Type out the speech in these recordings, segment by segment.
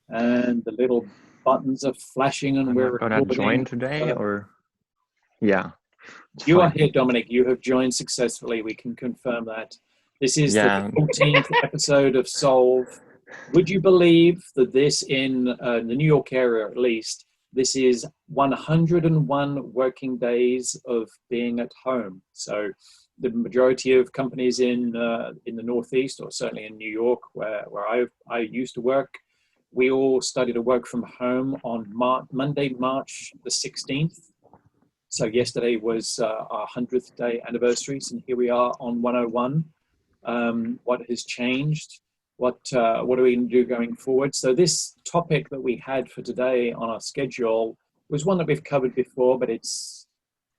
and the little buttons are flashing and Am I we're gonna join recording. today or? Yeah, it's You are fine. here, Dominic. You have joined successfully. We can confirm that. This is the Yeah, 14th episode of Solve. Would you believe that this, in the New York area at least, this is 101 working days of being at home? So the majority of companies in the Northeast, or certainly in New York, where I used to work, we all started to work from home on Monday, March the 16th. So yesterday was our 100th day anniversary, and here we are on 101. What has changed? What are we going to do going forward? So this topic that we had for today on our schedule was one that we've covered before, but it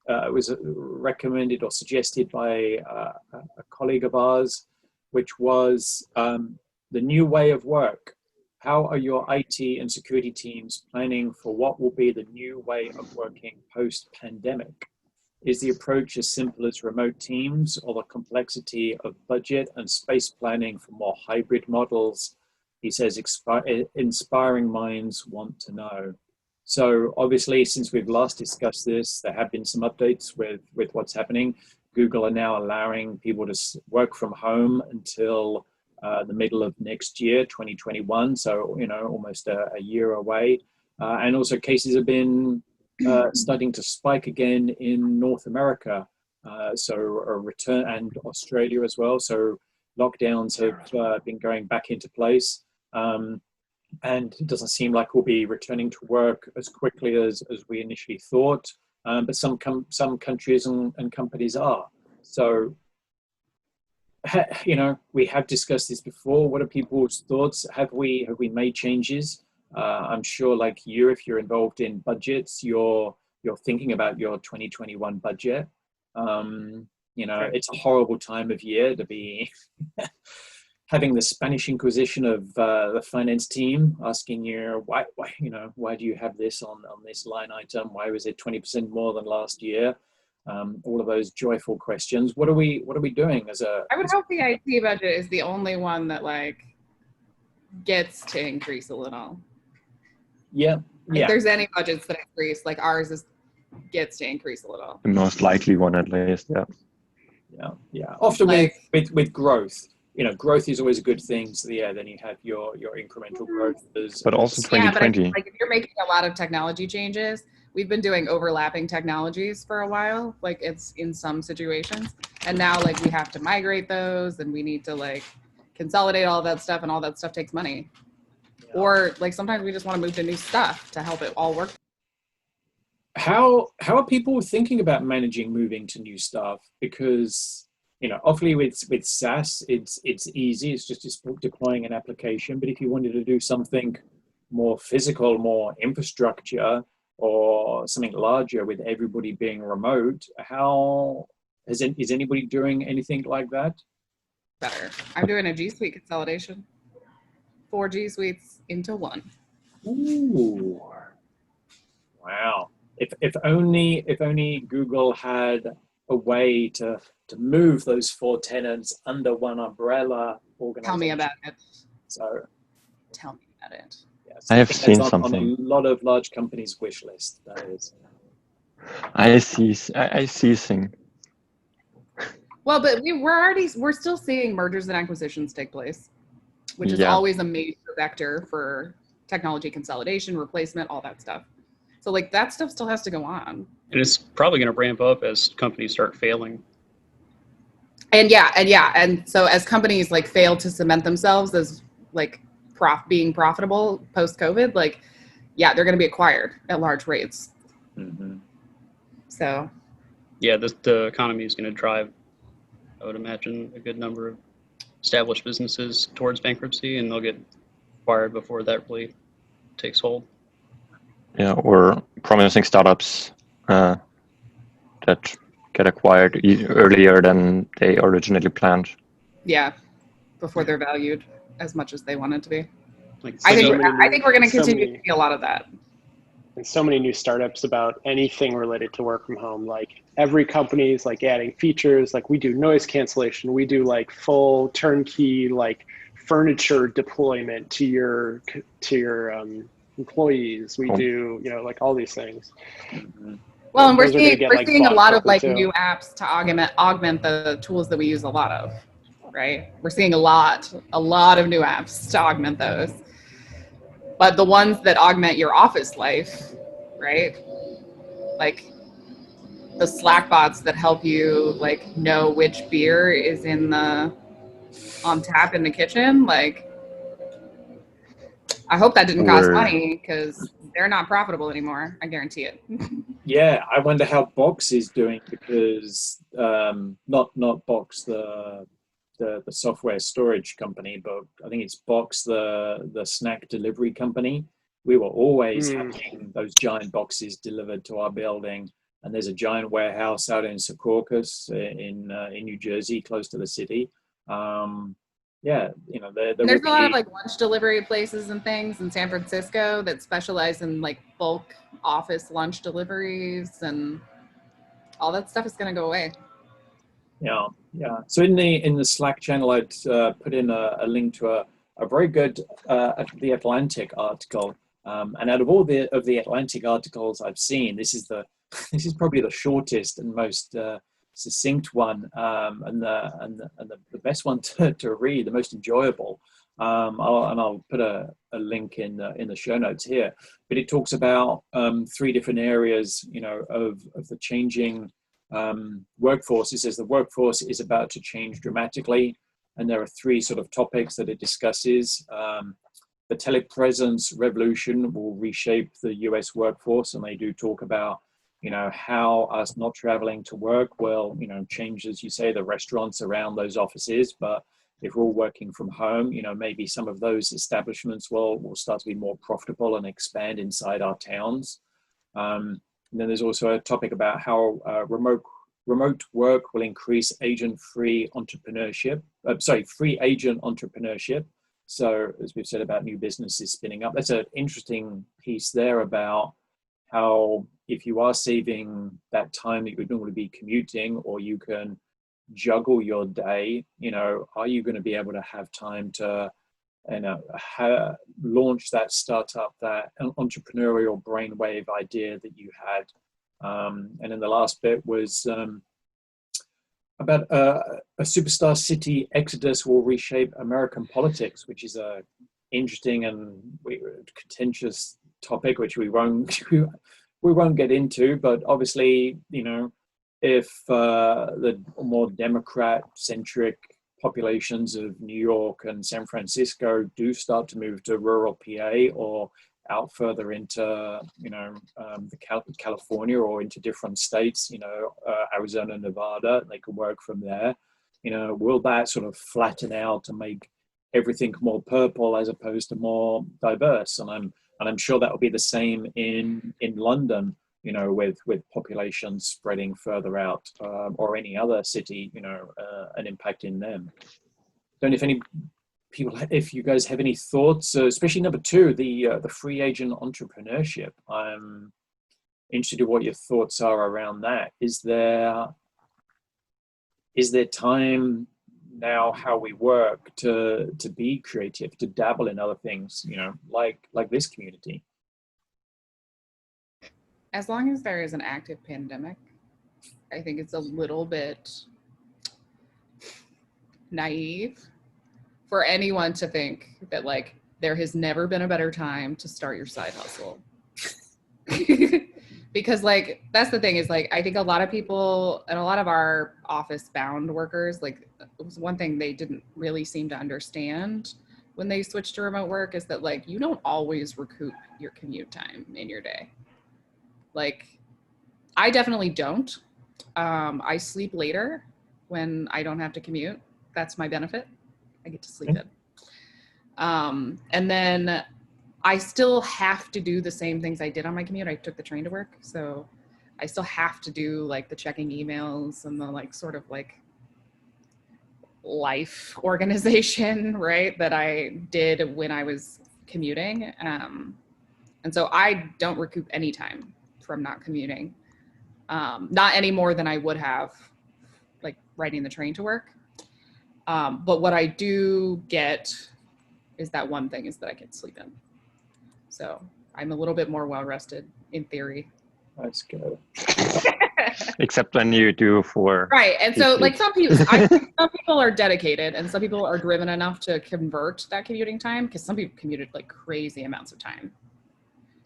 was recommended or suggested by a colleague of ours, which was the new way of work. How are your IT and security teams planning for what will be the new way of working post-pandemic? Is the approach as simple as remote teams, or the complexity of budget and space planning for more hybrid models? He says inspiring minds want to know. So obviously, since we've last discussed this, there have been some updates with what's happening. Google are now allowing people to work from home until the middle of next year, 2021. So, almost a year away. And also cases have been starting to spike again in North America. So a return, and Australia as well. So lockdowns have been going back into place. And it doesn't seem like we'll be returning to work as quickly as we initially thought. But some countries and companies are. So, we have discussed this before. What are people's thoughts? Have we made changes? I'm sure, like you, if you're involved in budgets, you're thinking about your 2021 budget. It's a horrible time of year to be having the Spanish Inquisition of the finance team asking you why do you have this on this line item? Why was it 20% more than last year? All of those joyful questions. What are we doing as a? I would hope the IT budget is the only one that gets to increase a little. Yeah. If there's any budgets that increase, ours gets to increase a little. the most likely one at least. Yeah. Often with growth, growth is always a good thing. So then you have your incremental growth. But also 2020. Yeah, but if you're making a lot of technology changes, we've been doing overlapping technologies for a while. It's in some situations, and now we have to migrate those, and we need to consolidate all that stuff, and all that stuff takes money. Yeah. Or sometimes we just want to move to new stuff to help it all work. How are people thinking about moving to new stuff? Because obviously with SaaS, it's easy. It's just deploying an application. But if you wanted to do something more physical, more infrastructure, or something larger with everybody being remote, is anybody doing anything like that? Better. I'm doing a G Suite consolidation. 4 G Suites into one. Ooh. Wow. If only Google had a way to move those 4 tenants under one umbrella organization. Tell me about it. So, tell me about it. Yes, I have seen something on a lot of large companies' wish list. That is. I see thing. Well, but we're still seeing mergers and acquisitions take place, which is always a major vector for technology consolidation, replacement, all that stuff. So that stuff still has to go on. And it's probably going to ramp up as companies start failing. And so as companies fail to cement themselves as being profitable post-COVID, they're going to be acquired at large rates. Mm-hmm. So. Yeah, the economy is going to drive, I would imagine, a good number of established businesses towards bankruptcy, and they'll get acquired before that really takes hold. Yeah, or promising startups that get acquired earlier than they originally planned. Yeah, before they're valued as much as they wanted to be. I think we're going to continue to see a lot of that. And so many new startups about anything related to work from home. Every company is adding features. We do noise cancellation. We do full turnkey furniture deployment to your employees. We Cool. do, like all these things. Mhm. Well, and Those are gonna get, we're like, seeing a bought lot of quickly, like too. new apps to augment the tools that we use a lot of, right? We're seeing a lot of new apps to augment those. But the ones that augment your office life, right? Like the Slack bots that help you like know which beer is on tap in the kitchen. Like, I hope that didn't cost money, because they're not profitable anymore. I guarantee it. Yeah, I wonder how Box is doing, because not Box the software storage company, but I think it's Box the snack delivery company. We were always having those giant boxes delivered to our building, and there's a giant warehouse out in Secaucus in New Jersey, close to the city. Yeah, There's a lot of like lunch delivery places and things in San Francisco that specialize in like bulk office lunch deliveries, and all that stuff is going to go away. Yeah. So in the Slack channel, I'd put in a link to a very good The Atlantic article, and out of all the Atlantic articles I've seen, this is probably the shortest and most succinct one, and the best one to read, the most enjoyable. I'll put a link in the show notes here. But it talks about 3 different areas, of the changing workforce. It says the workforce is about to change dramatically, and there are 3 sort of topics that it discusses. The telepresence revolution will reshape the US workforce, and they do talk about how us not traveling to work will change, as you say, the restaurants around those offices. But if we're all working from home, maybe some of those establishments will start to be more profitable and expand inside our towns. And then there's also a topic about how remote work will increase agent-free entrepreneurship. Free agent entrepreneurship. So as we've said about new businesses spinning up, that's an interesting piece there about how if you are saving that time that you would normally be commuting, or you can juggle your day, are you going to be able to have time to launch that startup, that entrepreneurial brainwave idea that you had. And then the last bit was about a superstar city exodus will reshape American politics, which is a interesting and contentious topic, which we won't get into. But obviously, if the more Democrat-centric populations of New York and San Francisco do start to move to rural PA or out further into California or into different states, Arizona, Nevada, they can work from there. Will that sort of flatten out to make everything more purple as opposed to more diverse? And I'm sure that will be the same in London, with population spreading further out, or any other city, an impact in them. Don't know if any people, if you guys have any thoughts, especially number 2, the free agent entrepreneurship. I'm interested in what your thoughts are around that. Is there time now how we work to be creative, to dabble in other things, like this community? As long as there is an active pandemic, I think it's a little bit naive for anyone to think that like there has never been a better time to start your side hustle. Because like that's the thing, is like I think a lot of people and a lot of our office bound workers, like it was one thing they didn't really seem to understand when they switched to remote work, is that like you don't always recoup your commute time in your day. Like I definitely don't. I sleep later when I don't have to commute. That's my benefit. I get to sleep in. And then I still have to do the same things I did on my commute. I took the train to work, so I still have to do like the checking emails and the like sort of like life organization, right, that I did when I was commuting. And so I don't recoup any time from not commuting. Not any more than I would have like riding the train to work. But what I do get is that one thing is that I can sleep in. So I'm a little bit more well-rested in theory. Let's go. Except when you do for Right. And so like sleep. I think some people are dedicated and some people are driven enough to convert that commuting time, because some people commuted like crazy amounts of time.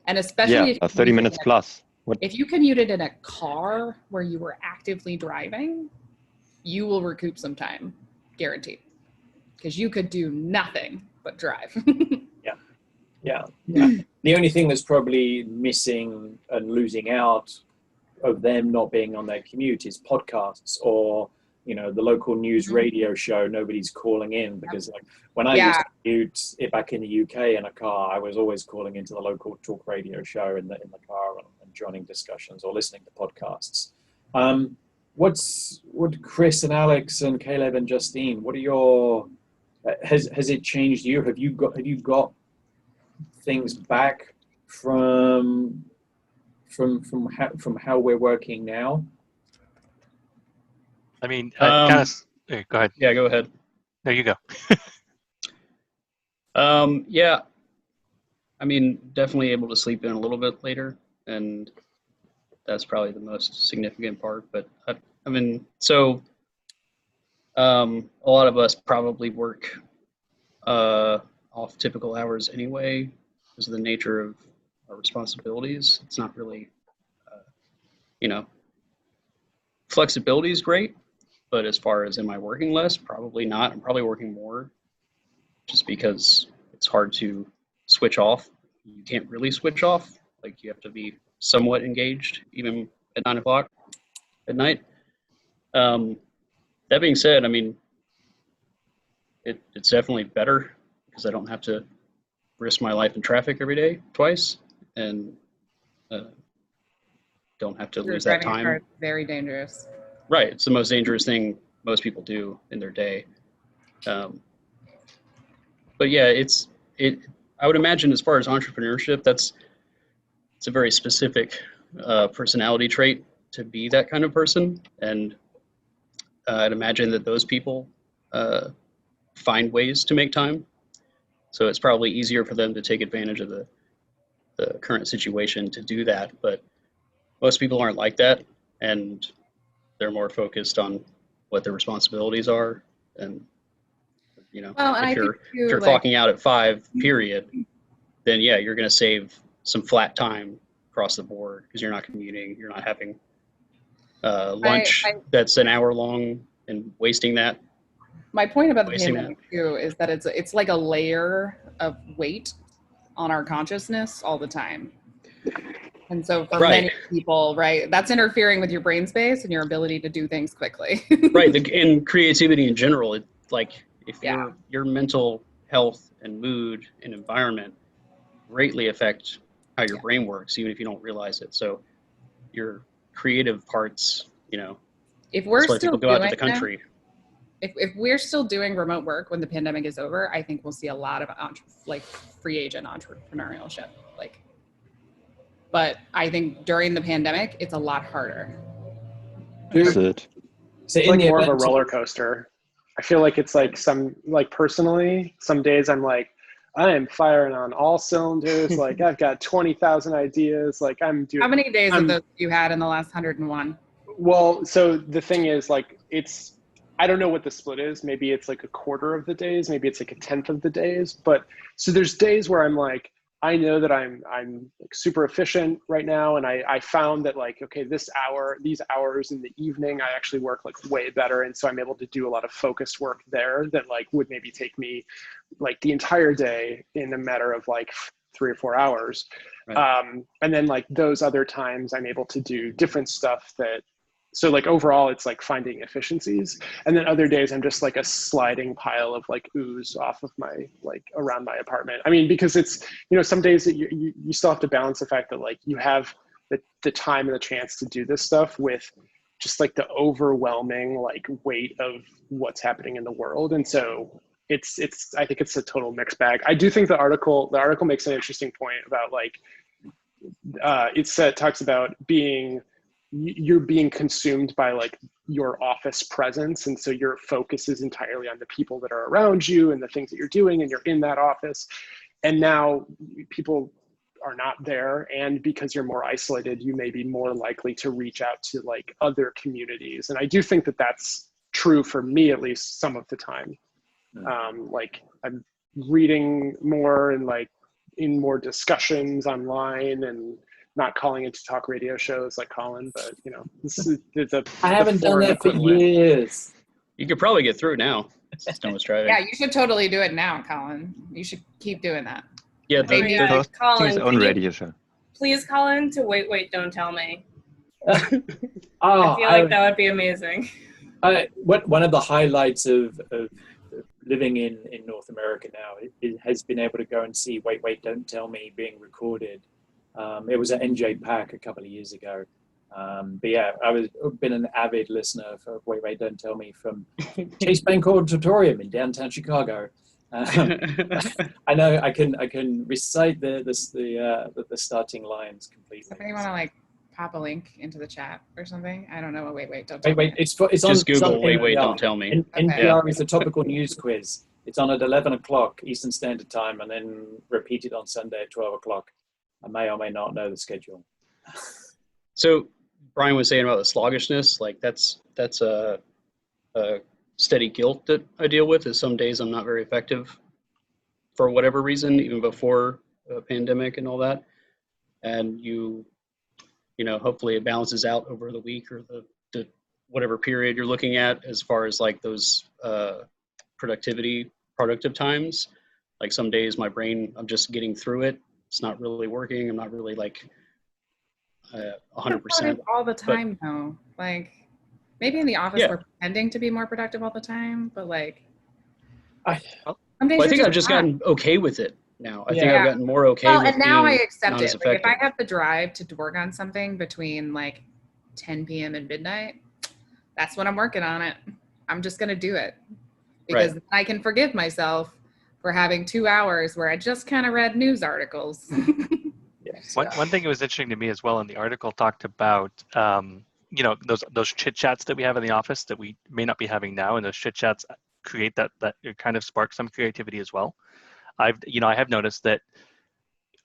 And especially Yeah, if you 30 minutes plus. if you commuted in a car where you were actively driving, you will recoup some time, guaranteed, because you could do nothing but drive. Yeah. The only thing that's probably missing and losing out of them not being on their commute is podcasts, or the local news radio show. Nobody's calling in, because like when I used to commute it back in the UK in a car, I was always calling into the local talk radio show in the car and joining discussions or listening to podcasts. What Chris and Alex and Caleb and Justine, what are your has it changed you? Have you got things back from how we're working now? I mean, kind of. Go ahead. Yeah, go ahead. There you go. Yeah, I mean, definitely able to sleep in a little bit later, and that's probably the most significant part. But I mean, so a lot of us probably work off typical hours anyway, because of the nature of our responsibilities. It's not really, flexibility is great, but as far as am I working less, probably not. I'm probably working more, just because it's hard to switch off. You can't really switch off. Like, you have to be somewhat engaged, even at 9 o'clock at night. That being said, I mean, it's definitely better, because I don't have to risk my life in traffic every day twice, and don't have to lose that time. Driving a car is very dangerous. Right, it's the most dangerous thing most people do in their day. But yeah, I would imagine, as far as entrepreneurship, it's a very specific personality trait to be that kind of person, and I'd imagine that those people find ways to make time. So it's probably easier for them to take advantage of the current situation to do that. But most people aren't like that, and they're more focused on what their responsibilities are. And Well, and if I you're, think too, if you're like, clocking out at 5 period, then yeah, you're going to save some flat time across the board, because you're not commuting, you're not having lunch that's an hour long and wasting that. my point about the Wasting pandemic too is that it's like a layer of weight on our consciousness all the time. And so for many people, right, that's interfering with your brain space and your ability to do things quickly. Right, and creativity in general. It, like, if your mental health and mood and environment greatly affect how your brain works, even if you don't realize it. So your creative parts, if we're that's why still people go out to doing the country. If we're still doing remote work when the pandemic is over, I think we'll see a lot of free agent entrepreneurship. But I think during the pandemic, it's a lot harder. Is it? It's like more of a roller coaster. I feel like it's like personally, some days I'm like, I am firing on all cylinders. Like, I've got 20,000 ideas. Like, I'm doing. How many days of those you had in the last 101? Well, so the thing is, like, I don't know what the split is. Maybe it's like a quarter of the days. Maybe it's like a tenth of the days. But so there's days where I'm like, I know that I'm like super efficient right now. And I found that, like, okay, these hours in the evening, I actually work like way better. And so I'm able to do a lot of focused work there that like would maybe take me like the entire day in a matter of like 3 or 4 hours. Right. And then like those other times I'm able to do different stuff so like overall it's like finding efficiencies. And then other days I'm just like a sliding pile of like ooze off of my, like, around my apartment. I mean, because it's, some days that you still have to balance the fact that like you have the time and the chance to do this stuff with just like the overwhelming like weight of what's happening in the world. And so I think it's a total mixed bag. I do think the article makes an interesting point about like, it talks about you're being consumed by like your office presence. And so your focus is entirely on the people that are around you and the things that you're doing, and you're in that office. And now people are not there. And because you're more isolated, you may be more likely to reach out to like other communities. And I do think that that's true for me, at least some of the time. Like I'm reading more and like in more discussions online, and not calling into talk radio shows like Colin, but you know, I haven't done that for years. You could probably get through now. Since no one's driving. Yeah, you should totally do it now, Colin. You should keep doing that. Yeah, Hosting his own radio show. Please call in to Wait, Don't Tell Me. Oh, I feel like that would be amazing. One of the highlights of living in North America now has been able to go and see Wait, Don't Tell Me being recorded. It was at NJ Pack a couple of years ago. But yeah, I've been an avid listener for Wait, Don't Tell Me from Chase Bank Auditorium in downtown Chicago. I know I can recite the starting lines completely. Somebody want to like pop a link into the chat or something? I don't know. Wait, don't tell me. It's on. Just Google Wait, Don't Tell Me. NPR is a topical news quiz. It's on at 11 o'clock Eastern Standard Time, and then repeated on Sunday at 12 o'clock. I may or may not know the schedule. So Brian was saying about the sluggishness, like that's a steady guilt that I deal with. Is some days I'm not very effective for whatever reason, even before a pandemic and all that. And you know, hopefully it balances out over the week or the whatever period you're looking at as far as like those productive times. Like some days my brain, I'm just getting through it. It's not really working. I'm not really like 100%. All the time though. Like maybe in the office we're pretending to be more productive all the time, but like I think I've just gotten okay with it now. I think I've gotten more okay with it. And now I accept it. Like if I have to drive to work on something between like 10 p.m. and midnight, that's when I'm working on it. I'm just gonna do it because I can forgive myself for having 2 hours where I just kind of read news articles. One thing that was interesting to me as well in the article talked about, you know, those chit chats that we have in the office that we may not be having now, and those chit chats create that kind of spark some creativity as well. I have noticed that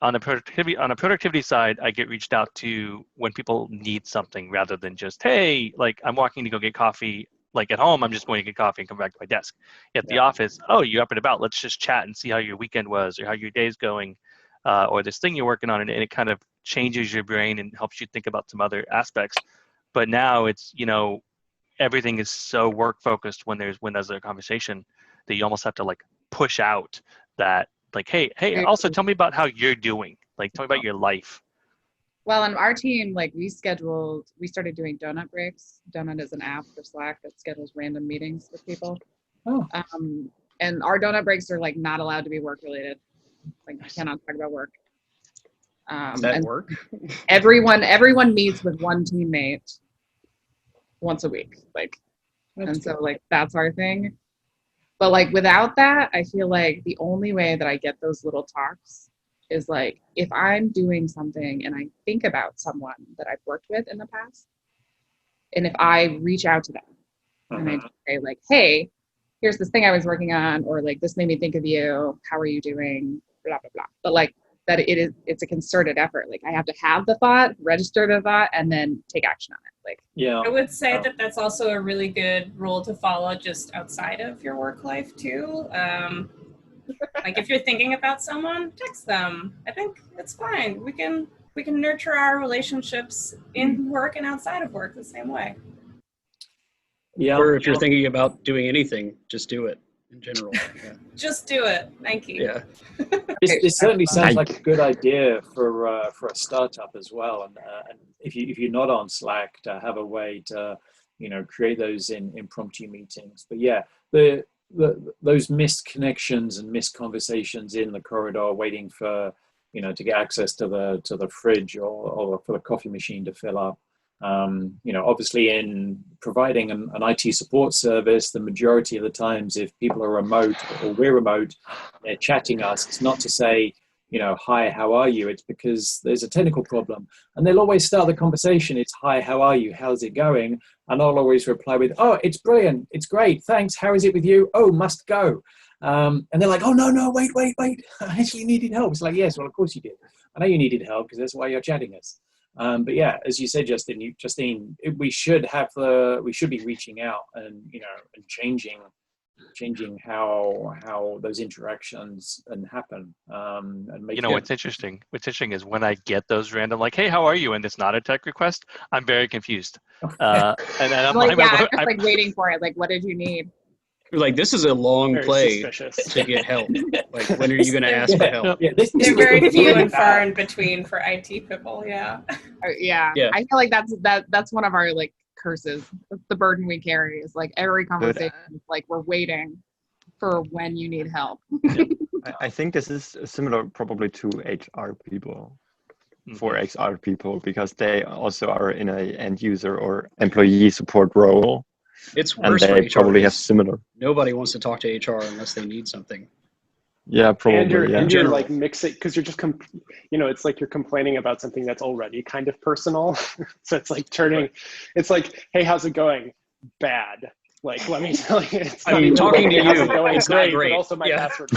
on the productivity side, I get reached out to when people need something rather than just, hey, like I'm walking to go get coffee. Like at home, I'm just going to get coffee and come back to my desk. At the office, oh, you're up and about. Let's just chat and see how your weekend was or how your day's going, or this thing you're working on, and it kind of changes your brain and helps you think about some other aspects. But now it's, you know, everything is so work focused when there's a conversation that you almost have to like push out that like, hey, also tell me about how you're doing. Like, tell me about your life. Well, on our team, like we started doing donut breaks. Donut is an app for Slack that schedules random meetings with people. Oh. And our donut breaks are like not allowed to be work related. Like you cannot talk about work. Does that work? Everyone meets with one teammate once a week. Like, and so like that's our thing. But like without that, I feel like the only way that I get those little talks is like if I'm doing something and I think about someone that I've worked with in the past, and if I reach out to them and I say like, hey, here's this thing I was working on, or like this made me think of you, how are you doing, blah blah blah. But like that it's a concerted effort. Like I have to have the thought, register the thought, and then take action on it. Like I would say that that's also a really good rule to follow just outside of your work life too. Like if you're thinking about someone, text them. I think it's fine. We can nurture our relationships in work and outside of work the same way. Yeah. Or if you're thinking about doing anything, just do it in general. Yeah. Just do it. Thank you. Yeah. This certainly sounds like a good idea for a startup as well. And if you're not on Slack, to have a way to, you know, create those impromptu meetings. But yeah, those missed connections and missed conversations in the corridor, waiting for, you know, to get access to the fridge or for the coffee machine to fill up. You know, obviously in providing an IT support service, the majority of the times, if people are remote or we're remote, they're chatting us. It's not to say hi, how are you? It's because there's a technical problem. And they'll always start the conversation. It's, hi, how are you? How's it going? And I'll always reply with, oh, it's brilliant. It's great. Thanks. How is it with you? Oh, must go. And they're like, oh, no, wait. I actually needed help. It's like, yes, well, of course you did. I know you needed help because that's why you're chatting us. But yeah, as you said, Justine, we should be reaching out and, and changing how those interactions and happen. And make what's interesting is when I get those random like, hey, how are you? And it's not a tech request, I'm very confused. And I'm I'm just waiting for it. Like, what did you need? You're like, this is a long Very play suspicious. to get help. Like, when are you going to ask for help? Yeah, They're very few and far in between for IT people. Yeah. Yeah. I feel like that's one of our like curses. That's the burden we carry. Is like every conversation is like we're waiting for when you need help. I think this is similar probably to HR people. For HR people, because they also are in a end user or employee support role. It's worse and they for HR. Probably have similar. Nobody wants to talk to HR unless they need something. Yeah, probably. And you're like mixing, because you're just, it's like you're complaining about something that's already kind of personal. So it's like it's like, hey, how's it going? Bad. Like, let me tell you. Talking to you, it's not great, great. But also my password.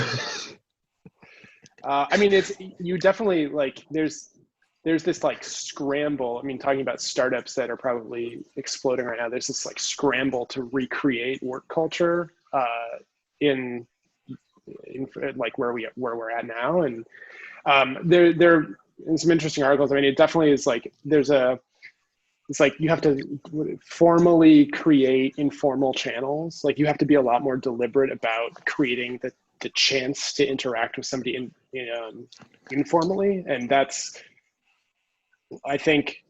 It's, you definitely like, there's this like scramble. Talking about startups that are probably exploding right now, there's this like scramble to recreate work culture in like where we're at now. And there in some interesting articles. It definitely is like it's like you have to formally create informal channels. Like you have to be a lot more deliberate about creating the chance to interact with somebody informally, and that's, I think,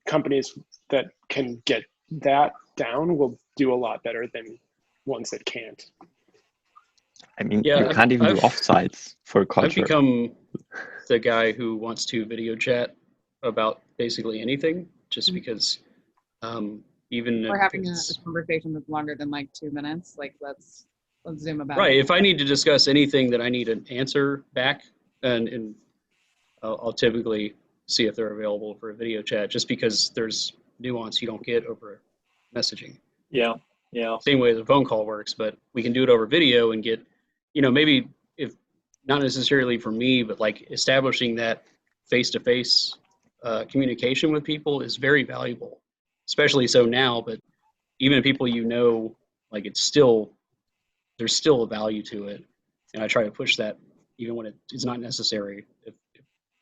companies that can get that down will do a lot better than ones that can't. You can't even do offsites for culture. I've become the guy who wants to video chat about basically anything, just because even we're having a conversation that's longer than like 2 minutes. Like let's zoom about. Right. If I need to discuss anything that I need an answer back, and I'll typically see if they're available for a video chat, just because there's nuance you don't get over messaging. Yeah. Same way the phone call works, but we can do it over video and get, maybe, if not necessarily for me, but like establishing that face-to-face communication with people is very valuable, especially so now. But even people like there's still a value to it, and I try to push that even when it's not necessary. If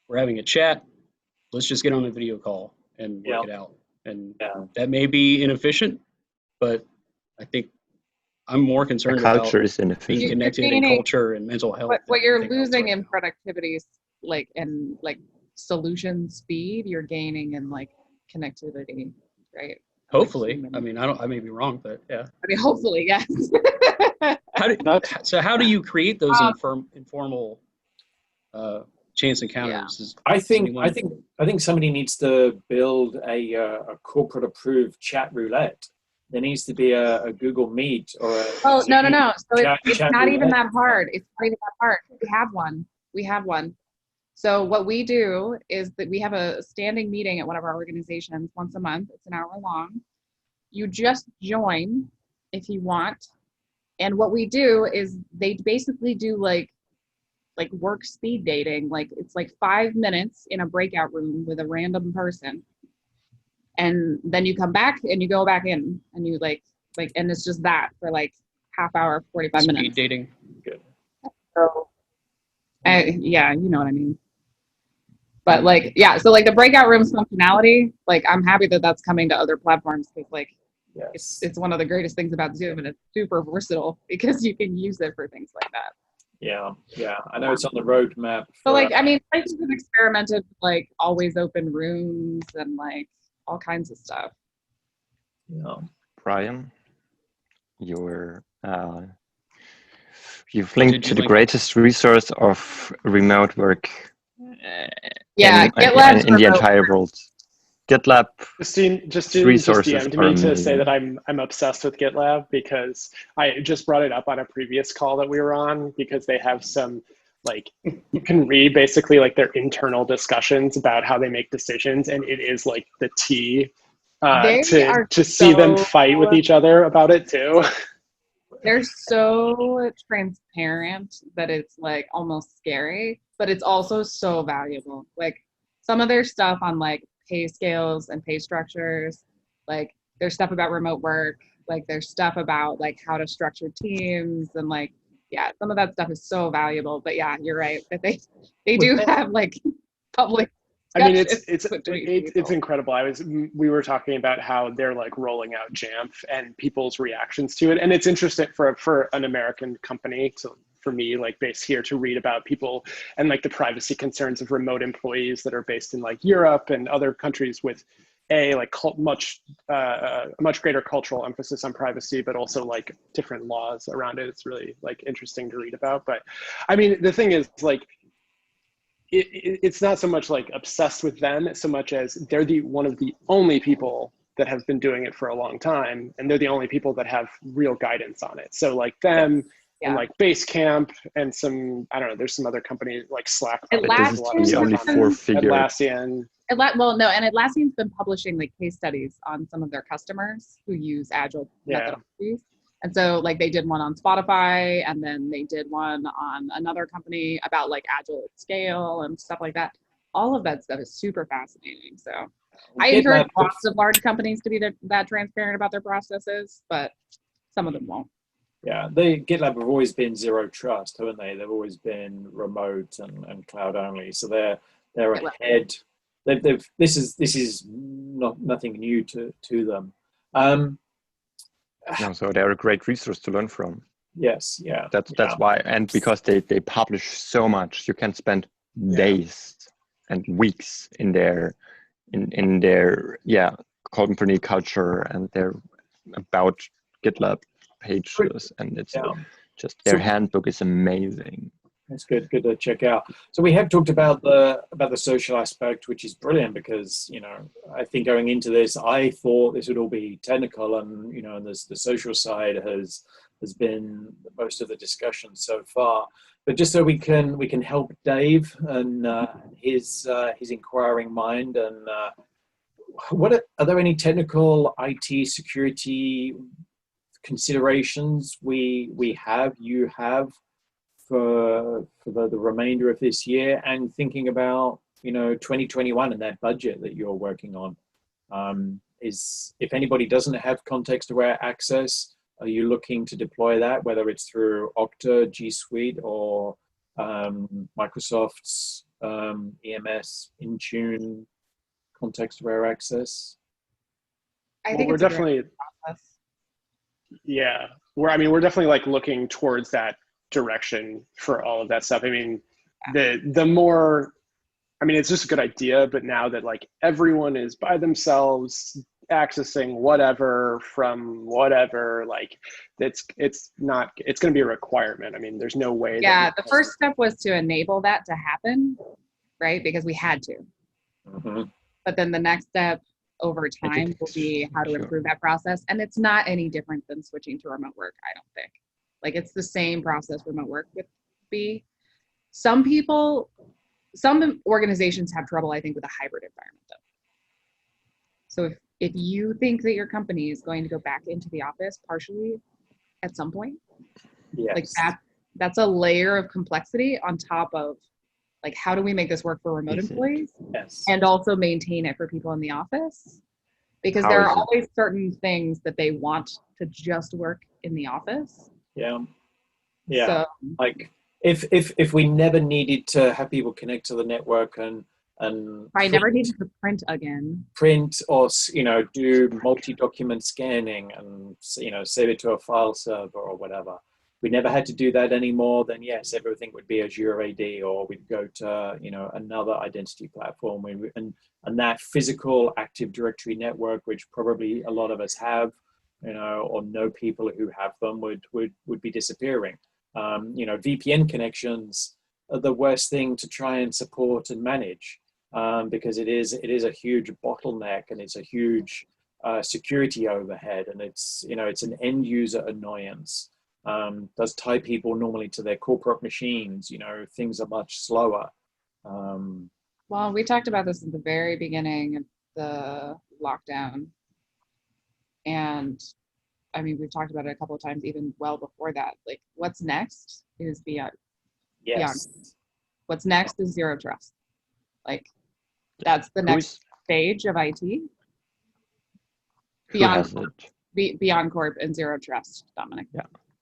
we're having a chat, let's just get on a video call and work it out. And that may be inefficient, but I think I'm more concerned about being connected in culture and mental health. What you're losing in productivity is like solution speed. You're gaining in like connectivity, right? Hopefully. I may be wrong, but yeah. Hopefully, yes. How do you create those informal chance encounters? I think somebody needs to build a corporate approved chat roulette. There needs to be a Google Meet or a no. So it's not even that hard. It's not even that hard. We have one. So what we do is that we have a standing meeting at one of our organizations once a month. It's an hour long. You just join if you want. And what we do is they basically do like work speed dating. Like it's like 5 minutes in a breakout room with a random person. And then you come back and you go back in and you like, and it's just that for like half hour, 45 minutes. Speed dating. Good. So, yeah, you know what I mean. But like, yeah, so like the breakout rooms functionality, like I'm happy that that's coming to other platforms because like it's one of the greatest things about Zoom, and it's super versatile because you can use it for things like that. Yeah. I know it's on the roadmap. But like, places have experimented with like always open rooms and like all kinds of stuff. Yeah. Brian, you've linked to the greatest resource of remote work. GitLab in the entire world. GitLab. Justine DM'd me to say that I'm obsessed with GitLab because I just brought it up on a previous call that we were on, because they have some like you can read basically like their internal discussions about how they make decisions, and it is like the tea to see them fight with each other about it too. They're so transparent that it's like almost scary, but it's also so valuable. Like some of their stuff on like pay scales and pay structures, like there's stuff about remote work, like there's stuff about like how to structure teams, and like, yeah, some of that stuff is so valuable. But yeah, you're right that they do have like public. I mean, it's incredible. We were talking about how they're like rolling out Jamf and people's reactions to it, and it's interesting for an American company. So for me, like based here, to read about people and like the privacy concerns of remote employees that are based in like Europe and other countries with like much greater cultural emphasis on privacy, but also like different laws around it. It's really like interesting to read about. But I mean, the thing is like, it's not so much like obsessed with them so much as they're one of the only people that have been doing it for a long time, and they're the only people that have real guidance on it. So like them and like Basecamp and some, I don't know, there's some other companies like Slack. Atlassian, only 4-figure. Atlassian. Atlassian's been publishing like case studies on some of their customers who use agile methodologies. And so like they did one on Spotify, and then they did one on another company about like agile at scale and stuff like that. All of that stuff is super fascinating. So I encourage lots of large companies to be that transparent about their processes, but some of them won't. Yeah, GitLab have always been zero trust, haven't they? They've always been remote and cloud only. So they're ahead. This is nothing new to them. No, so they're a great resource to learn from. Yes, yeah. That's why, and because they publish so much, you can spend days and weeks in their company culture and their about GitLab pages, and it's just their handbook is amazing. That's good to check out. So we have talked about the social aspect, which is brilliant, because I think going into this, I thought this would all be technical, and and the social side has been most of the discussion so far. But just so we can help Dave and his inquiring mind, and are there any technical IT security considerations you have for the remainder of this year, and thinking about 2021 and that budget that you're working on? Is, if anybody doesn't have context-aware access, are you looking to deploy that, whether it's through Okta, G Suite, or Microsoft's EMS, Intune, context-aware access? I think we're definitely we're definitely like looking towards that direction for all of that stuff. I mean, the more, I mean, it's just a good idea, but now that like everyone is by themselves accessing whatever from whatever, like it's going to be a requirement. I mean, there's no way. Yeah, the first step was to enable that to happen, right? Because we had to. Mm-hmm. But then the next step over time will be how to improve that process. And it's not any different than switching to remote work, I don't think. Like it's the same process remote work would be. Some organizations have trouble, I think, with a hybrid environment though. So if you think that your company is going to go back into the office partially at some point, like that's a layer of complexity on top of like, how do we make this work for remote employees and also maintain it for people in the office? Because there are always certain things that they want to just work in the office. Yeah. So, like if we never needed to have people connect to the network and I never needed to print again. Print or do multi-document scanning and save it to a file server or whatever. We never had to do that anymore. Then yes, everything would be Azure AD, or we'd go to another identity platform. And that physical Active Directory network, which probably a lot of us have, or know people who have them, would be disappearing. VPN connections are the worst thing to try and support and manage, because it is a huge bottleneck, and it's a huge security overhead, and it's an end user annoyance. does tie people normally to their corporate machines. You know, things are much slower. Well, we talked about this at the very beginning of the lockdown. And I mean, we've talked about it a couple of times, even well before that. Like, what's next is beyond. Yes. What's next is zero trust. Like, that's the next stage of IT. Who has it? Beyond Corp and zero trust, Dominic.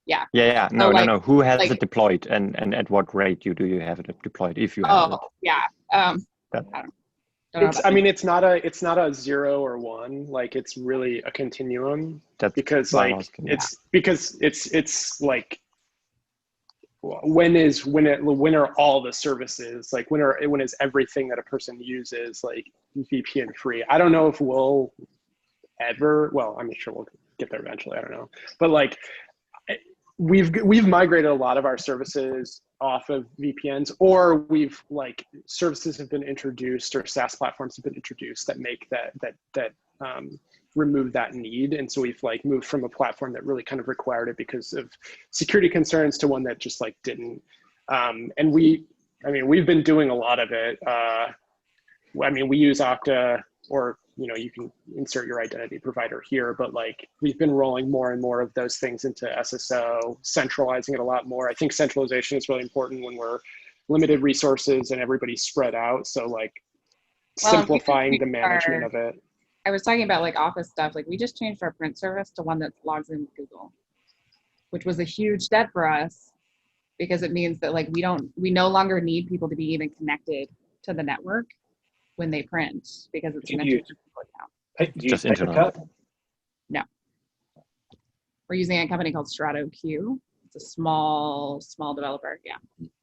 Yeah. So, No, like, no. Who has like- it deployed, and at what rate do you have it deployed, if you have it? Yeah. That- I don't know It's, about I mean, it's not a 0 or 1. Like, it's really a continuum, That's because why I'm like asking. it's like, when are all the services, like when is everything that a person uses like VPN free? I don't know if we'll ever, well, I'm sure we'll get there eventually, I don't know, but like we've migrated a lot of our services off of VPNs, or we've like services have been introduced, or SaaS platforms have been introduced that make that remove that need. And so we've like moved from a platform that really kind of required it because of security concerns to one that just like didn't. And we've been doing a lot of it. I mean, we use Okta, or, you know, you can insert your identity provider here, but like we've been rolling more and more of those things into SSO, centralizing it a lot more. I think centralization is really important when we're limited resources and everybody's spread out. So like simplifying the management of it. I was talking about like Office stuff. Like, we just changed our print service to one that logs in with Google, which was a huge step for us, because it means that like we no longer need people to be even connected to the network when they print, because it's connected to the account. Just internet. No. We're using a company called StratoQ. It's a small developer. Yeah.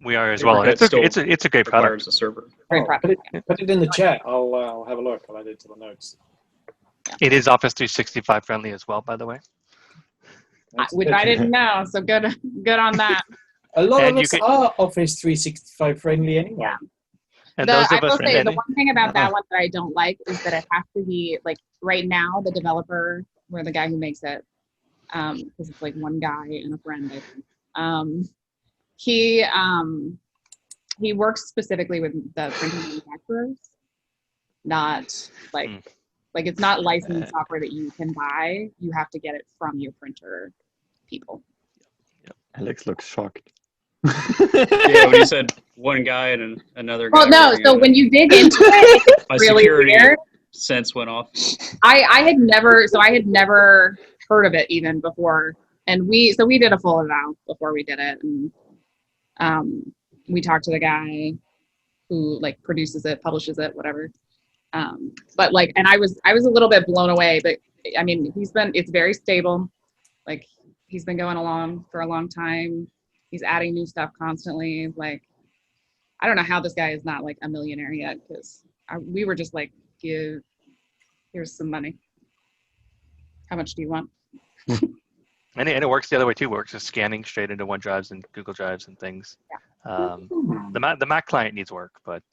We are as well. Papercut It's a great product. requires a server. Great product. Put it in the chat. I'll have a look. I'll add it to the notes. It is Office 365 friendly as well, by the way. Which I didn't know. So good on that. A lot And of you us can- are Office 365 friendly anyway. Yeah. And those I of will us, say the one thing about that one that I don't like is that it has to be like, right now, the developer, or the guy who makes it, because it's like one guy and a friend, I think. He works specifically with the printing manufacturers, not like it's not licensed software that you can buy. You have to get it from your printer people. Alex looks shocked. Yeah, when you said one guy and another guy. Well, no. working So on when you dig into it, it's my really security weird. sense went off. I had never heard of it even before, and we did a full eval before we did it, and we talked to the guy who like produces it, publishes it, whatever. But like, and I was a little bit blown away, but I mean, it's very stable. Like, he's been going along for a long time. He's adding new stuff constantly. Like, I don't know how this guy is not like a millionaire yet, because we were just like, here's some money. How much do you want? And it works the other way too. It works just scanning straight into OneDrives and Google Drives and things. Yeah. The Mac client needs work, but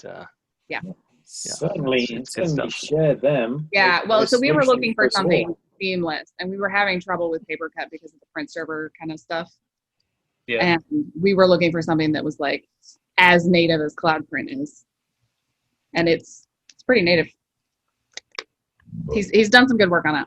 Certainly, it's good certainly stuff. share them. Yeah, well, so we were Solution looking for us all. something seamless, and we were having trouble with Papercut because of the print server kind of stuff. Yeah. And we were looking for something that was like as native as Cloud Print is, and it's pretty native. He's done some good work on it.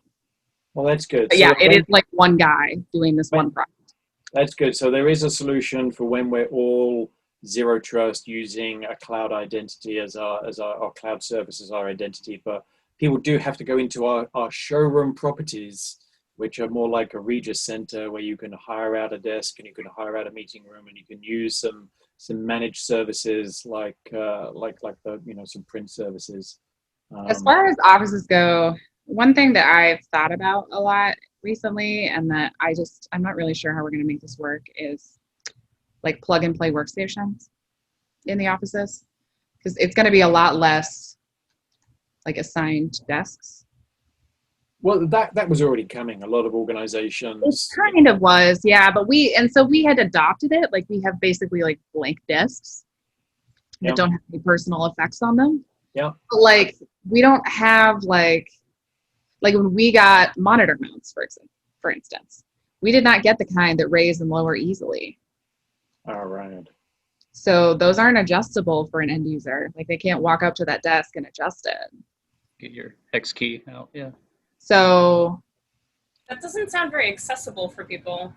Well, that's good. But So yeah, it when- is like one guy doing this one project. That's good. So there is a solution for when we're all zero trust, using a cloud identity as our cloud service as our identity. But people do have to go into our showroom properties, which are more like a Regis Center, where you can hire out a desk and you can hire out a meeting room, and you can use some managed services like the, you know, some print services. As far as offices go, one thing that I've thought about a lot recently, and that I'm not really sure how we're going to make this work, is like plug and play workstations in the offices, because it's going to be a lot less like assigned desks. Well, that was already coming. A lot of organizations. It kind of was, yeah, but we had adopted it. Like, we have basically like blank desks that Yeah. don't have any personal effects on them. Yeah. But like, we don't have like when we got monitor mounts, for instance, we did not get the kind that raise and lower easily. All right. So those aren't adjustable for an end user. Like they can't walk up to that desk and adjust it. Get your hex key out. Yeah. So, That doesn't sound very accessible for people.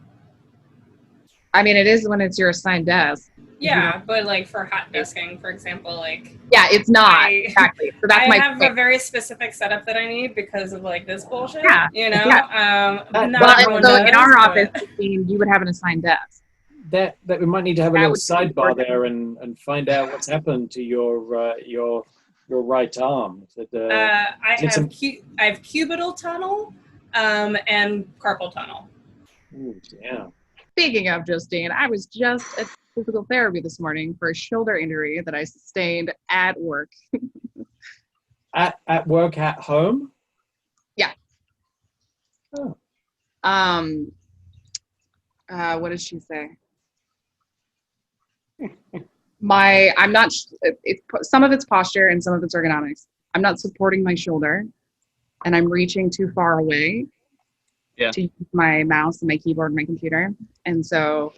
I mean, it is when it's your assigned desk. Yeah, but like for hot desking, for example, like Yeah, it's not. I- Exactly. So that's I my have point. a very specific setup that I need because of like this bullshit. Yeah, You know, Well, not Well, everyone and so does, in our but- office, Christine, you would have an assigned desk. That we might need to have a That little would be sidebar important. there and find out what's happened to your right arm. That, I Need some- have cubital tunnel, and carpal tunnel. yeah. Speaking of Justine, I was just at physical therapy this morning for a shoulder injury that I sustained at work. At work, at home. Yeah. Oh. What did she say? I'm not, some of it's posture and some of it's ergonomics. I'm not supporting my shoulder and I'm reaching too far away to use my mouse and my keyboard and my computer. And so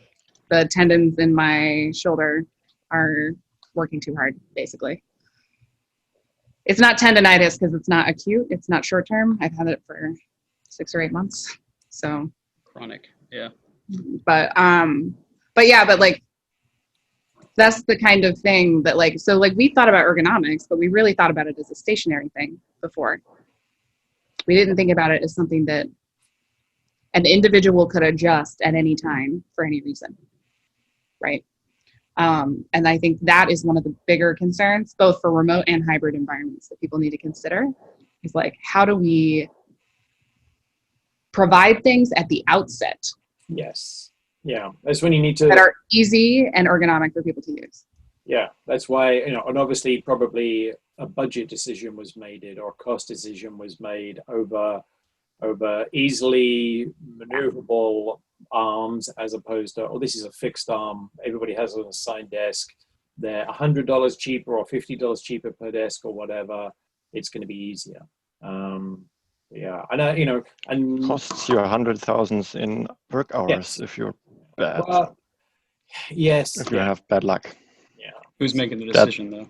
the tendons in my shoulder are working too hard, basically. It's not tendonitis because it's not acute. It's not short term. I've had it for 6 or 8 months. So Chronic. Yeah. but like that's the kind of thing that like, so like we thought about ergonomics, but we really thought about it as a stationary thing before. We didn't think about it as something that an individual could adjust at any time for any reason, right? And I think that is one of the bigger concerns, both for remote and hybrid environments, that people need to consider, is like, how do we provide things at the outset Yes. Yeah. That's when you need to. that are easy and ergonomic for people to use? Yeah. That's why, and obviously probably a budget decision was made, or a cost decision was made over easily maneuverable arms, as opposed to, this is a fixed arm. Everybody has an assigned desk. They're $100 cheaper or $50 cheaper per desk or whatever. It's going to be easier. Yeah, I know, and Costs you 100,000 in work hours if you're bad. Well, yes. If you have bad luck. Yeah. Who's making the decision though?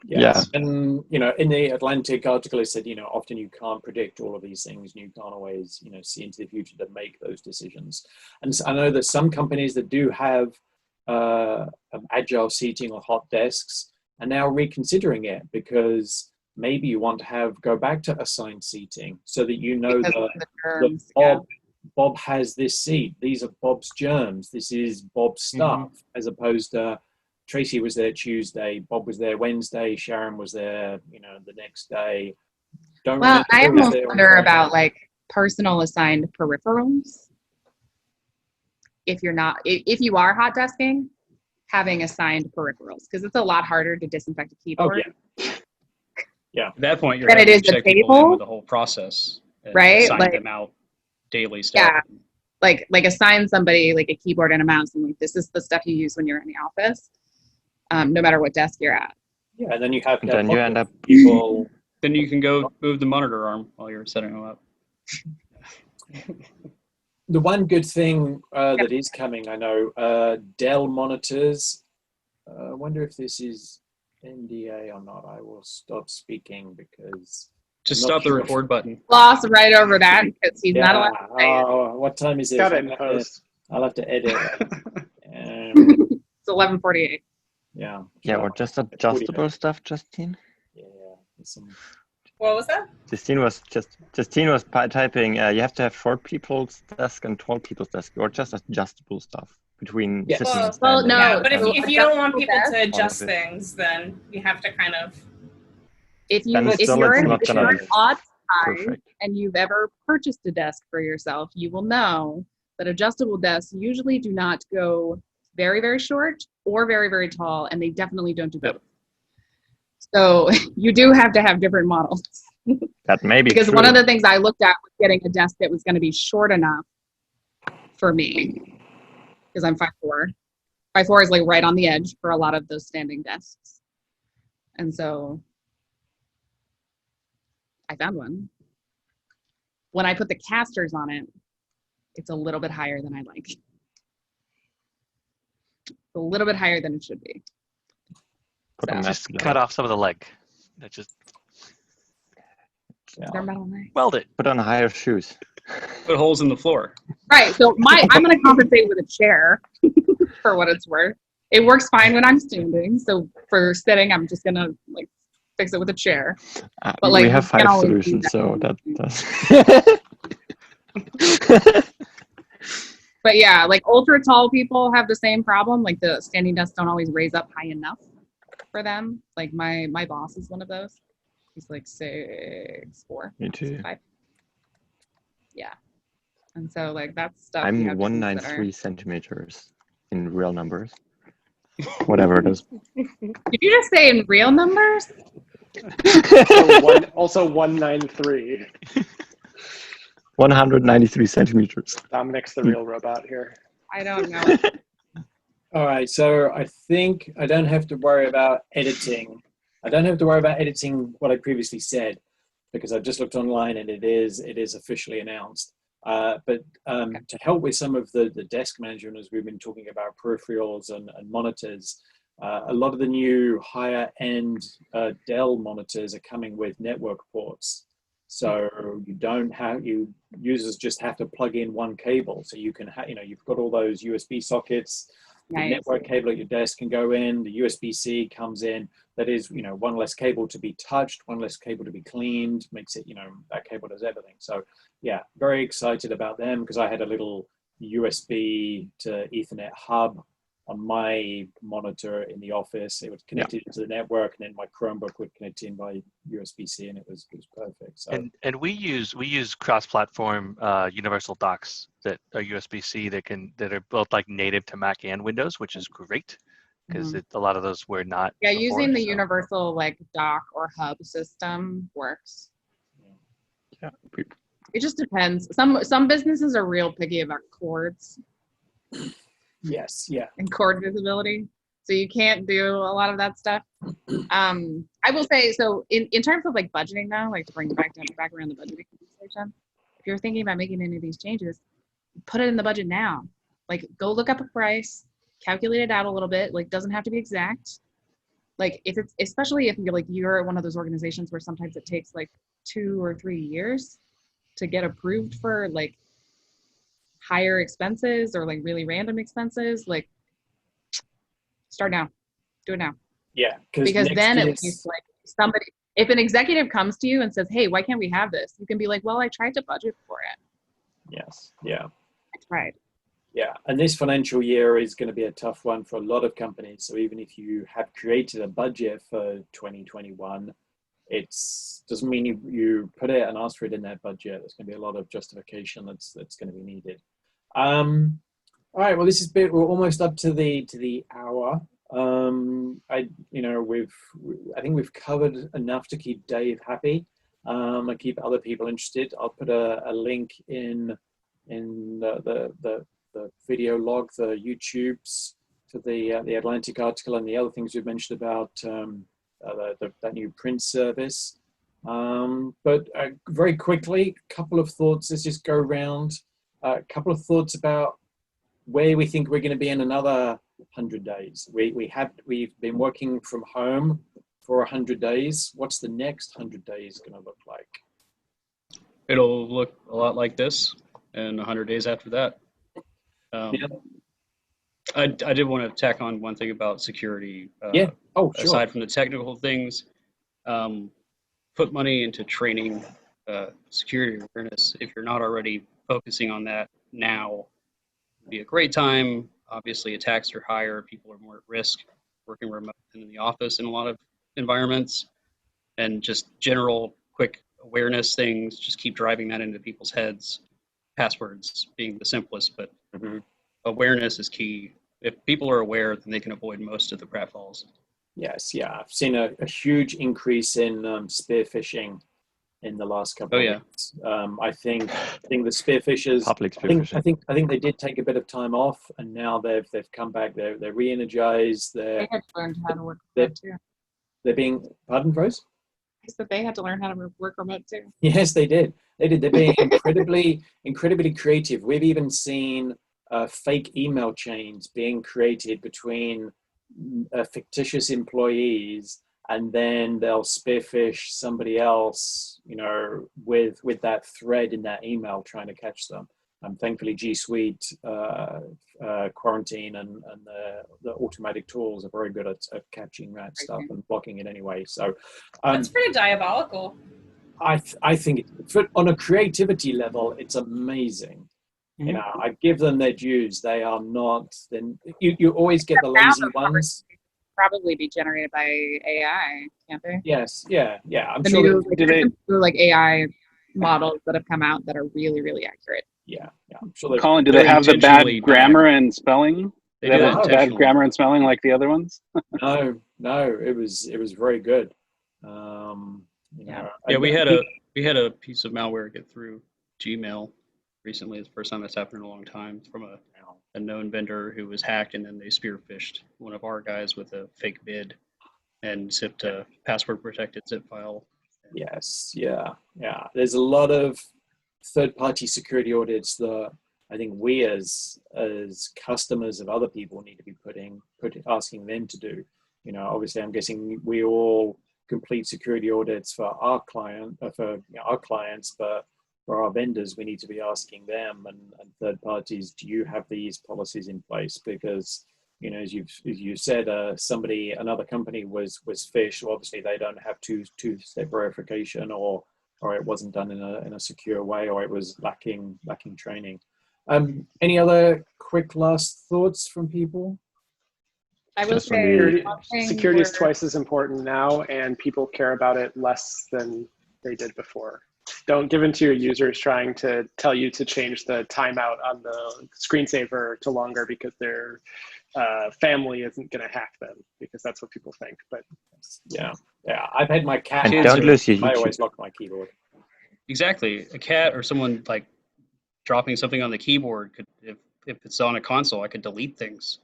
Yes. Yeah. And, in the Atlantic article, it said, often you can't predict all of these things and you can't always, see into the future to make those decisions. And so I know that some companies that do have agile seating or hot desks are now reconsidering it, because maybe you want to go back to assigned seating so that that Bob has this seat. These are Bob's germs. This is Bob's stuff, as opposed to Tracy was there Tuesday, Bob was there Wednesday, Sharon was there, the next day. I almost wonder about like personal assigned peripherals. If you are hot desking, having assigned peripherals, because it's a lot harder to disinfect a keyboard. Oh, yeah. Yeah. At that point, you're Then it having is to the check people in table, with the whole process, and right? assign Like, them out daily stuff. Yeah. Like assign somebody like a keyboard and a mouse, and like, this is the stuff you use when you're in the office, no matter what desk you're at. Yeah, and then you have to Then you end up people. Then you can go move the monitor arm while you're setting them up. The one good thing that is coming, I know, Dell monitors. I wonder if this is NDA or not. I will stop speaking because. Just I'm not stop the sure record button. Gloss right over that because he's not allowed to say it. Oh, what time is it? Got it in post. I'll have to edit. It's 11:48. Yeah. Yeah, or just adjustable stuff, Justine. Yeah. What was that? Justine was typing. You have to have short people's desk and tall people's desk, or just adjustable stuff between Yes. sitting and Well, standing. no, Yeah, but if so you don't want people adjustable to adjust All of it. things, then you have to kind of. If Then you're still it's an not gonna be odd size perfect. and you've ever purchased a desk for yourself, you will know that adjustable desks usually do not go very, very short or very, very tall, and they definitely don't do both. So you do have to have different models. That may be Because true. one of the things I looked at was getting a desk that was going to be short enough for me, because I'm 5'4". 5'4" is like right on the edge for a lot of those standing desks. And so I found one. When I put the casters on it, it's a little bit higher than I like. A little bit higher than it should be. Put a So, mask Just cut off some of the leg. That just they're metal legs. weld it. Put on higher shoes. Put holes in the floor. Right. So I'm gonna compensate with a chair for what it's worth. It works fine when I'm standing. So for sitting, I'm just gonna like fix it with a chair. But like we have you can 5 always do solutions, that. so that does. But yeah, like ultra tall people have the same problem. Like the standing desks don't always raise up high enough for them. Like my boss is one of those. He's like 6'4". Me too. 6'5". Yeah. And so like that's stuff you I'm have to 193 consider. centimeters in real numbers. Whatever it is. Did you just say in real numbers? Also 193. 193 centimeters. Dominic's the real robot here. I don't know. All right, so I think I don't have to worry about editing. I don't have to worry about editing what I previously said because I've just looked online and it is officially announced. But to help with some of the desk management, as we've been talking about peripherals and monitors, a lot of the new higher end Dell monitors are coming with network ports. So users just have to plug in one cable. So you can you've got all those USB sockets. The Nice. network cable at your desk can go in. The USB-C comes in. That is, one less cable to be touched, one less cable to be cleaned. Makes it, that cable does everything. So, yeah, very excited about them because I had a little USB to Ethernet hub on my monitor in the office. It was connected to the network, and then my Chromebook would connect in by USB-C, and it was perfect. So. And we use cross-platform universal docks that are USB-C that are both like native to Mac and Windows, which is great because a lot of those were not. Yeah, before, using the so. universal like dock or hub system works. Yeah. It just depends. Some businesses are real picky about cords Yes, yeah. and cord visibility, so you can't do a lot of that stuff. I will say, so in terms of like budgeting though, like to bring it back around the budgeting conversation, if you're thinking about making any of these changes, put it in the budget now. Like go look up a price, calculate it out a little bit. Like doesn't have to be exact. Like if it's, especially if you're one of those organizations where sometimes it takes like 2 or 3 years to get approved for like higher expenses or like really random expenses, like start now, do it now. Yeah, because then at least like somebody, if an executive comes to you and says, hey, why can't we have this? You can be like, well, I tried to budget for it. Yes, yeah. I tried. Yeah, and this financial year is going to be a tough one for a lot of companies. So even if you have created a budget for 2021, it doesn't mean you put it and ask for it in that budget. There's going to be a lot of justification that's going to be needed. All right, well, we're almost up to the hour. I think we've covered enough to keep Dave happy. And keep other people interested. I'll put a link in the video log, the YouTubes, to the Atlantic article and the other things we've mentioned about that new print service. But very quickly, a couple of thoughts. Let's just go around. A couple of thoughts about where we think we're going to be in another 100 days. We've been working from home for 100 days. What's the next 100 days going to look like? It'll look a lot like this, and 100 days after that. Yeah. I did want to tack on one thing about security. Yeah. Oh, sure. Aside from the technical things, put money into training security awareness. If you're not already focusing on that now, it'd be a great time. Obviously, attacks are higher. People are more at risk working remote than in the office in a lot of environments. And just general quick awareness things, just keep driving that into people's heads. Passwords being the simplest, but awareness is key. If people are aware, then they can avoid most of the pratfalls. Yes, yeah. I've seen a huge increase in spear phishing in the last couple of weeks. I think the spear fishers. Public spear phishing. I think they did take a bit of time off, and now they've come back. They're re-energized. They have learned how to work with that too. They're being, pardon, Rose? that they had to learn how to work remote too. Yes, they did. They did. They're being incredibly creative. We've even seen fake email chains being created between fictitious employees, and then they'll spearfish somebody else, with that thread in that email trying to catch them. Thankfully, G Suite, Quarantine, and the automatic tools are very good at catching that stuff and blocking it anyway. So That's pretty diabolical. I think on a creativity level, it's amazing. I give them their dues. They are not. Then you always get the lazy ones. Probably be generated by AI, can't they? Yes, yeah. I'm The sure. new, like AI models that have come out that are really, really accurate. Yeah. I'm sure. Colin, do they have the bad grammar and spelling? They do have bad grammar and spelling like the other ones? No, it was very good. We had a piece of malware get through Gmail recently. It's the first time that's happened in a long time. It's from a known vendor who was hacked, and then they spearphished one of our guys with a fake bid and zipped a password protected zip file. Yes, yeah. There's a lot of third-party security audits that I think we as customers of other people need to be asking them to do. Obviously, I'm guessing we all complete security audits for our clients, but for our vendors, we need to be asking them and third parties, do you have these policies in place? Because as you said, another company was phished. Obviously, they don't have two-step verification, or it wasn't done in a secure way, or it was lacking training. Any other quick last thoughts from people? I will say security is twice as important now, and people care about it less than they did before. Don't give in to your users trying to tell you to change the timeout on the screensaver to longer because their family isn't going to hack them, because that's what people think. But yeah, I've had my cat. And don't lose your YouTube. I always lock my keyboard. Exactly, a cat or someone like dropping something on the keyboard could, if it's on a console, I could delete things.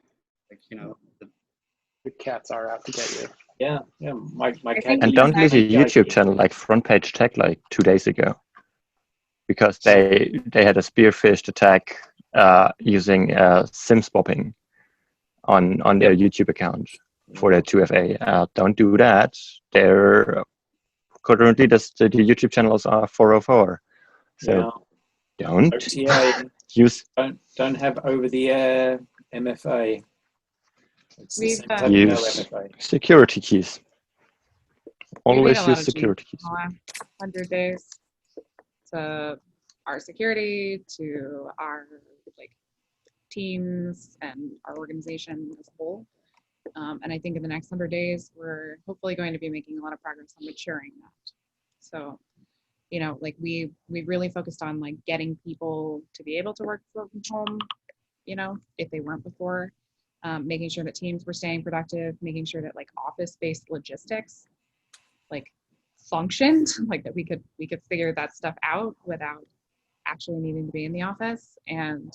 The cats are out to get you. Yeah. My cat. And don't lose your YouTube channel like Front Page Tech like 2 days ago, because they had a spearphished attack using SIM swapping on their YouTube account for their 2FA. Don't do that. They're currently the YouTube channels are 404. So don't OTA, use. Don't have over the air MFA. Use security keys. Always use security keys. 100 days to our security, to our teams and our organization as a whole. And I think in the next 100 days, we're hopefully going to be making a lot of progress on maturing that. So, we really focused on getting people to be able to work from home, if they weren't before. Making sure that teams were staying productive, making sure that office-based logistics functioned, that we could figure that stuff out without actually needing to be in the office. And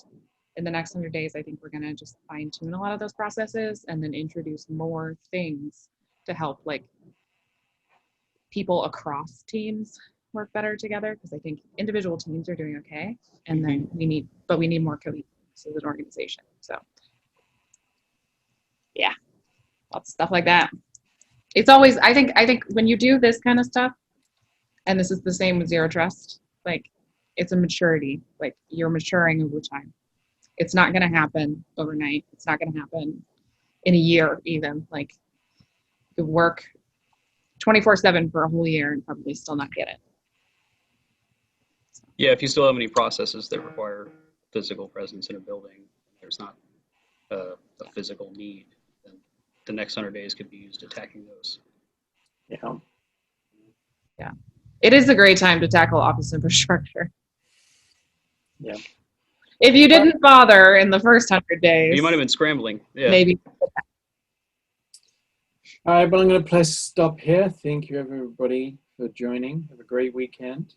in the next 100 days, I think we're going to just fine tune a lot of those processes and then introduce more things to help people across teams work better together, because I think individual teams are doing okay, and then we need more cohesive as an organization. So yeah, lots of stuff like that. It's always, I think when you do this kind of stuff, and this is the same with Zero Trust, it's a maturity, you're maturing over time. It's not going to happen overnight. It's not going to happen in a year even. You work 24/7 for a whole year and probably still not get it. Yeah, if you still have any processes that require physical presence in a building, there's not a physical need, then the next 100 days could be used attacking those. Yeah. It is a great time to tackle office infrastructure. Yeah. If you didn't bother in the first 100 days, you might have been scrambling. Yeah. Maybe. All right, but I'm going to stop here. Thank you, everybody, for joining. Have a great weekend.